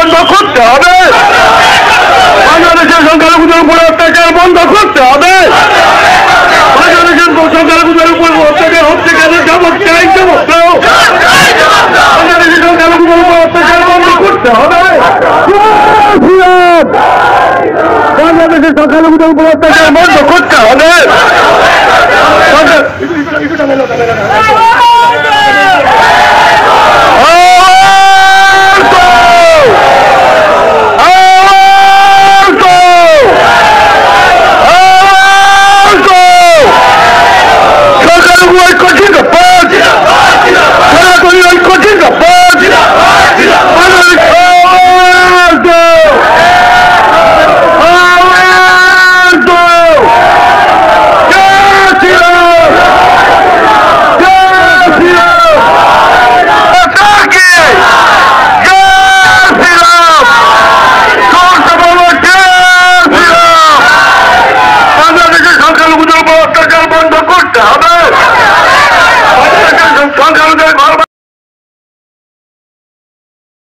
বন্ধ করতে হবে। বাংলাদেশের সংখ্যালঘুদের উপর অত্যাচার বন্ধ করতে হবে। বাংলাদেশের সংখ্যালঘুদের উপর অত্যাচার হচ্ছে কেন? জবাব চাই, জবাব দাও। বাংলাদেশের সংখ্যালঘুদের উপর অত্যাচার বন্ধ করতে হবে। বাংলাদেশের সংখ্যালঘুদের উপর অত্যাচার বন্ধ করতে হবে। সংখ্যালঘুদের